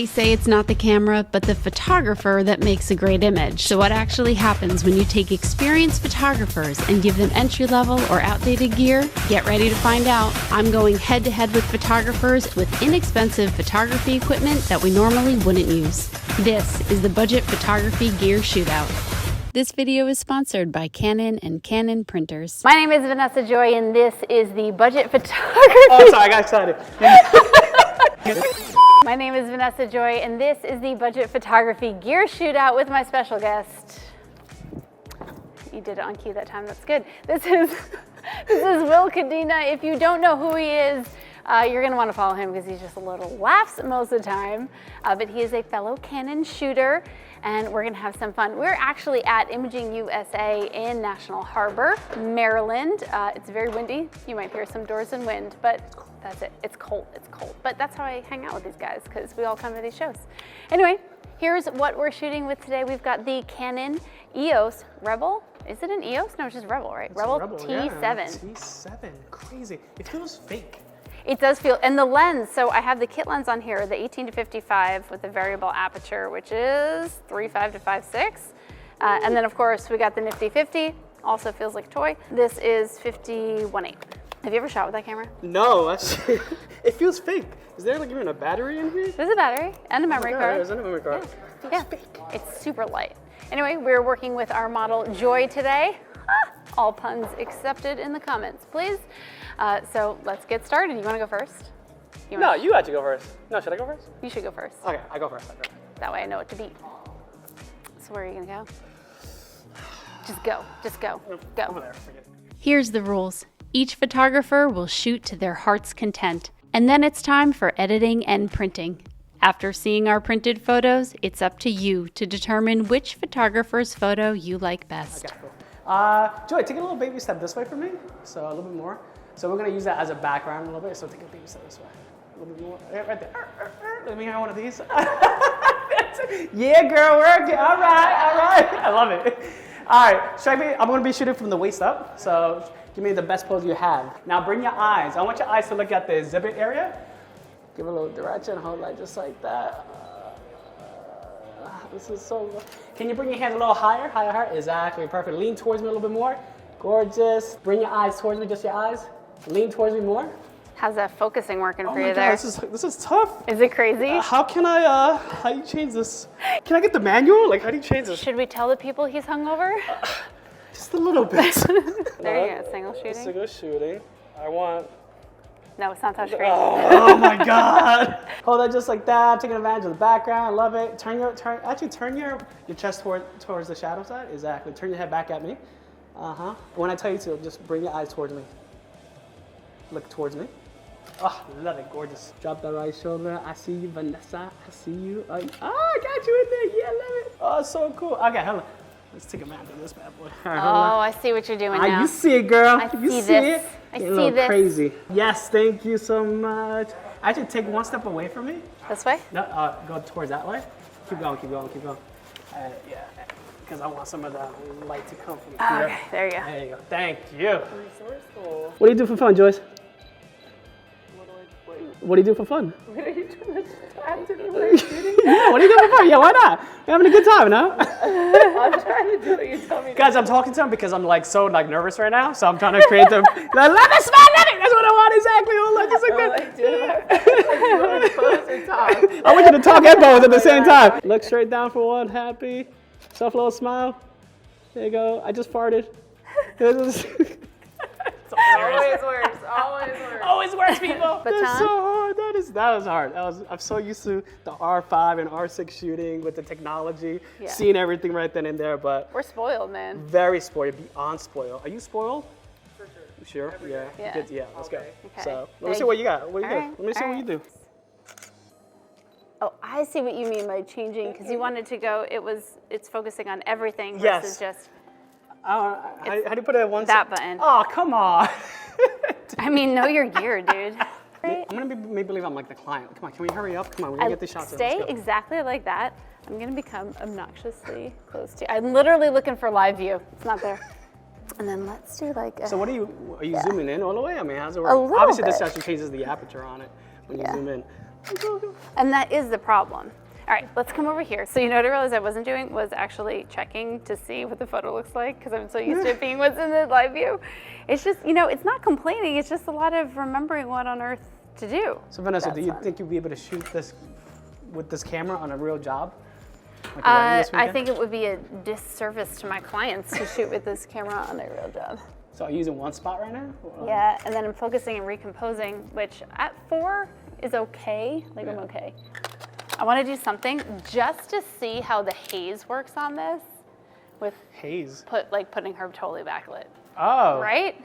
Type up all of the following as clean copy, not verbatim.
They say it's not the camera, but the photographer that makes a great image. So what actually happens when you take experienced photographers and give them entry-level or outdated gear? Get ready to find out. I'm going head-to-head with photographers with inexpensive photography equipment that we normally wouldn't use. This is the Budget Photography Gear Shootout. This video is sponsored by Canon and Canon printers. My name is Vanessa Joy, and this is the Budget Photography... Oh, sorry, I got excited. My name is Vanessa Joy, and this is the Budget Photography Gear Shootout with my special guest. You did it on cue that time, that's good. This is Will Cadena. If you don't know who he is, you're gonna wanna follow him because he's just a little laughs most of the time. But he is a fellow Canon shooter, and we're gonna have some fun. We're actually at Imaging USA in National Harbor, Maryland. It's very windy. You might hear some doors and wind, but that's it. It's cold, but that's how I hang out with these guys because we all come to these shows. Anyway, here's what we're shooting with today. We've got the Canon EOS Rebel. Is it an EOS? No, it's just Rebel, right? Rebel T7. Yeah, T7, crazy. It feels fake. It does feel, and the lens, so I have the kit lens on here, the 18-55 with the variable aperture, which is 3.5 to 5.6. And then of course we got the nifty 50, also feels like a toy. This is 51.8. Have you ever shot with that camera? No, actually, it feels fake. Is there like even a battery in here? There's a battery and a memory card. There's a memory card. Yeah, it's super light. Anyway, we're working with our model Joy today. All puns accepted in the comments, please. So let's get started. You want to go first? You had to go first. No, should I go first? You should go first. Okay, I go first. That way I know what to beat. So where are you gonna go? Just go. Go. Over there. Forget it. Here's the rules. Each photographer will shoot to their heart's content, and then it's time for editing and printing. After seeing our printed photos, it's up to you to determine which photographer's photo you like best. Okay, cool. Joy, take a little baby step this way for me. So a little bit more. So we're gonna use that as a background a little bit. So take a baby step this way. A little bit more. Right there. Let me have one of these. Yeah, girl, work it. All right. I love it. All right, strike me. I'm gonna be shooting from the waist up. So give me the best pose you have. Now bring your eyes. I want your eyes to look at the exhibit area. Give it a little direction. Hold that just like that. This is so good. Can you bring your hands a little higher? Higher. Exactly. Perfect. Lean towards me a little bit more. Gorgeous. Bring your eyes towards me. Just your eyes. Lean towards me more. How's that focusing working for you God, there? This is tough. Is it crazy? How can I, how do you change this? Can I get the manual? Like, how do you change this? Should we tell the people he's hungover? Just a little bit. There you go, single shooting. Single shooting. I want... No, it's not touchscreen. Oh my God. Hold that just like that, taking advantage of the background, love it. Turn your chest towards the shadow side. Exactly, turn your head back at me. When I tell you to, just bring your eyes towards me. Look towards me. Oh, love it, gorgeous. Drop that right shoulder. I see you, Vanessa. I see you. I got you in there. Yeah, love it. Oh, so cool. Okay, hold on. Let's take advantage of this bad boy. All right, I see what you're doing now. You see it, girl. You see this. it. I You're see this. Crazy. Yes, thank you so much. Actually, take one step away from me. This way? No, go towards that way. Keep going. Yeah, because I want some of that light to come from here. Okay, there you go. There you go. Thank you. What do you do for fun, Joyce? What do you do for fun? Are you trying to act me when I'm shooting? Yeah, what are you doing for fun? Yeah, why not? You're having a good time, no? I'm trying to do what you tell me to. Guys, I'm talking to him because I'm like so like nervous right now, so I'm trying to create them. Love it, smile, love it. That's what I want exactly. Hold on, just like that. I want you to talk and both at the same time. Look straight down for one, happy. Self a little smile. There you go. I just farted. Always works, people. That's so hard. That was hard. I'm so used to the R5 and R6 shooting with the technology, seeing everything right then and there. But We're spoiled, man. very spoiled, beyond spoiled. Are you spoiled? For sure. You sure? Yeah. Yeah. Good. Yeah. Let's go. Okay. So let me see what you got. What you got? Let me see what you do. Oh, I see what you mean by changing, because you wanted to go, it's focusing on everything versus just How do you put it at one that side? button. Oh, come on. I mean, know your gear, dude. I'm gonna make believe I'm like the client. Come on, can we hurry up? Come on, we're gonna get these shots in. Stay Let's go. exactly like that. I'm gonna become obnoxiously close to you. I'm literally looking for live view. It's not there. And then let's do like a, So are you zooming in all the way? I mean, how's it work? A little Obviously, this bit. actually changes the aperture on it when you zoom in. And that is the problem. All right, let's come over here. So you know what I realized I wasn't doing was actually checking to see what the photo looks like because I'm so used to it being what's in the live view. It's just, you know, it's not complaining. It's just a lot of remembering what on earth to do. So Vanessa, That's do you fun. think you'll be able to shoot this with this camera on a real job? Like a wedding this I weekend? think it would be a disservice to my clients to shoot with this camera on their real job. So are you using one spot right now? Or- Yeah, and then I'm focusing and recomposing, which at 4 is okay. Like I'm Yeah. okay. I want to do something just to see how the haze works on this with Haze. putting her totally backlit. Oh. Right?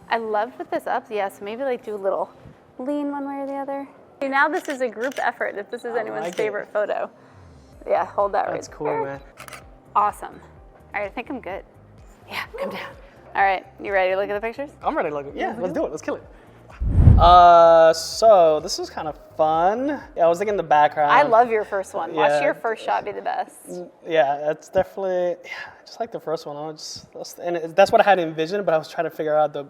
I loved with this up. Yeah, so maybe like do a little lean one way or the other. See, now this is a group effort if this is anyone's like it. favorite photo. Yeah, hold that That's right cool, there. man. Awesome. All right, I think I'm good. Yeah, come down. All right, you ready to look at the pictures? I'm ready to look. Yeah, let's do it. Let's kill it. So this is kind of fun. Yeah, I was thinking the background. I love your first one. Watch yeah. your first shot be the best. Yeah, that's definitely just like the first one. I was just, that's what I had envisioned, but I was trying to figure out the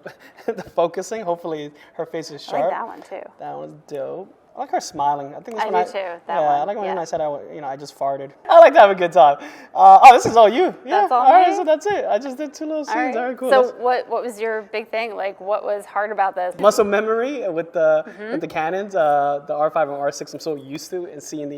the focusing. Hopefully, her face is I sharp. like that one too. That one's dope. I like her smiling. I think this I one do too, that yeah, I one, like when yeah. I said I just farted. I like to have a good time. Oh, this is all you. Yeah. That's all right, me? so that's it. I just did 2 little scenes. All All right. right, cool. So Let's- what was your big thing? Like what was hard about this? muscle memory with the Mm-hmm. with the Canons, the R5 and R6. I'm so used to and seeing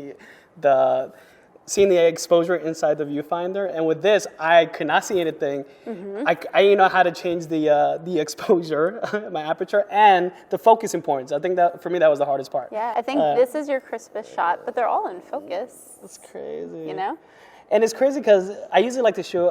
the exposure inside the viewfinder. And with this, I could not see anything. Mm-hmm. I didn't know how to change the exposure, my aperture, and the focusing points. I think that for me that was the hardest part. Yeah, I think this is your crispest shot, but they're all in focus. It's crazy. You know? And it's crazy because I usually like to shoot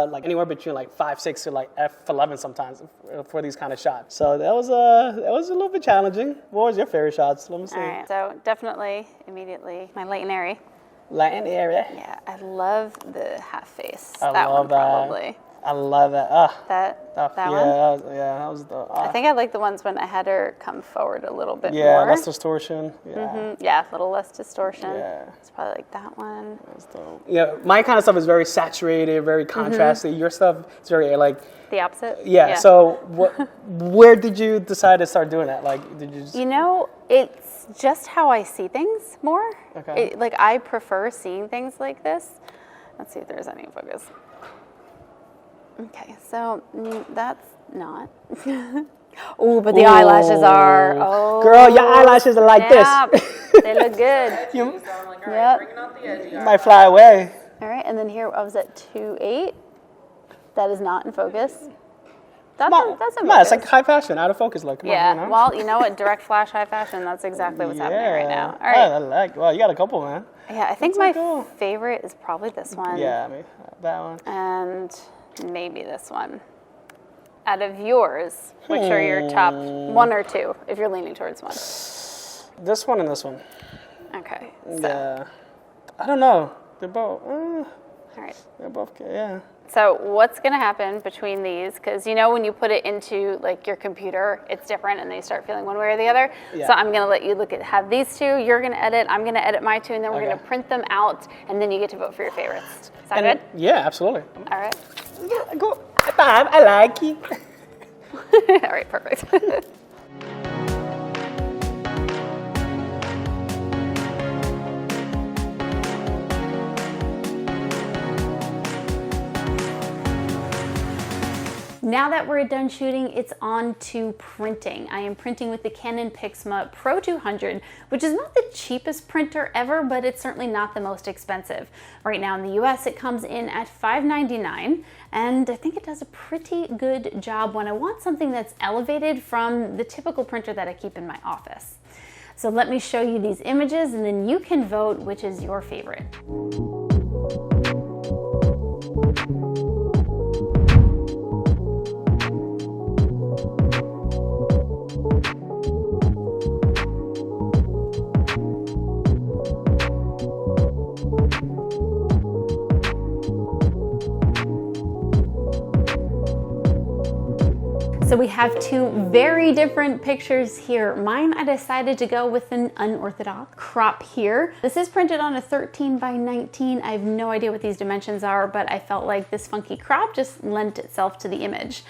like anywhere between like 5.6 to like f11 sometimes for these kind of shots. So that was a little bit challenging. What was your favorite shots? Let me see. All right. So definitely, immediately, my light and airy. Latin area. Yeah, I love the half face. I that love one that. probably. I love that. That yeah, one. that was the. I think I like the ones when I had her come forward a little bit yeah, more. less distortion. Yeah, Yeah, a little less distortion. Yeah. It's probably like that one. that's dope. Yeah, my kind of stuff is very saturated, very Mm-hmm. contrasty. Your stuff is very like. The opposite? Yeah. So, where did you decide to start doing that? Like, did you just? You know, it's just how I see things more. Okay. Like, I prefer seeing things like this. Let's see if there's any focus. Okay, so that's not. Oh, but the eyelashes are. Oh, Girl, your eyelashes are like snap. this. They look good. You So I'm like, all right, Yep. bringing out the edgy. might fly away. All right, and then here I was at 2.8. That is not in focus. That's in Man, it's focus. like high fashion, out of focus look. Come Yeah, on, you know? well, you know what? Direct flash high fashion, that's exactly what's happening right now. All right. I like. Well, you got a couple, man. Yeah, I think That's my so cool. favorite is probably this one. Yeah, I mean, that one. And maybe this one. Out of yours, which are your top 1 or 2, if you're leaning towards one? This one and this one. Okay. So, Yeah. I don't know. They're both. all right. They're both. Yeah. So what's going to happen between these? Because you know when you put it into like your computer, it's different, and then you start feeling one way or the other. Yeah. So I'm going to let you have these 2. You're going to edit. I'm going to edit my 2, and then we're going Okay. to print them out, and then you get to vote for your favorites. Sound And good? yeah, absolutely. All right. Yeah, go. I like it. All right. Perfect. Now that we're done shooting, it's on to printing. I am printing with the Canon PIXMA Pro 200, which is not the cheapest printer ever, but it's certainly not the most expensive. Right now in the US, it comes in at $599, and I think it does a pretty good job when I want something that's elevated from the typical printer that I keep in my office. So let me show you these images, and then you can vote which is your favorite. So we have 2 very different pictures here. Mine, I decided to go with an unorthodox crop here. This is printed on a 13:19. I have no idea what these dimensions are, but I felt like this funky crop just lent itself to the image.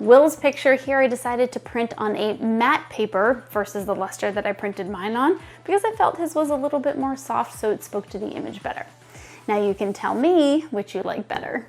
Will's picture here I decided to print on a matte paper versus the luster that I printed mine on because I felt his was a little bit more soft, so it spoke to the image better. Now you can tell me which you like better.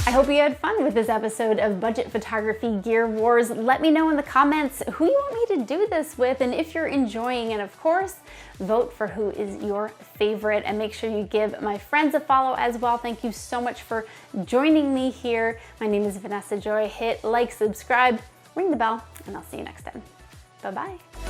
I hope you had fun with this episode of Budget Photography Gear Wars. Let me know in the comments who you want me to do this with and if you're enjoying, and of course, vote for who is your favorite, and make sure you give my friends a follow as well. Thank you so much for joining me here. My name is Vanessa Joy. Hit like, subscribe, ring the bell, and I'll see you next time. Bye-bye.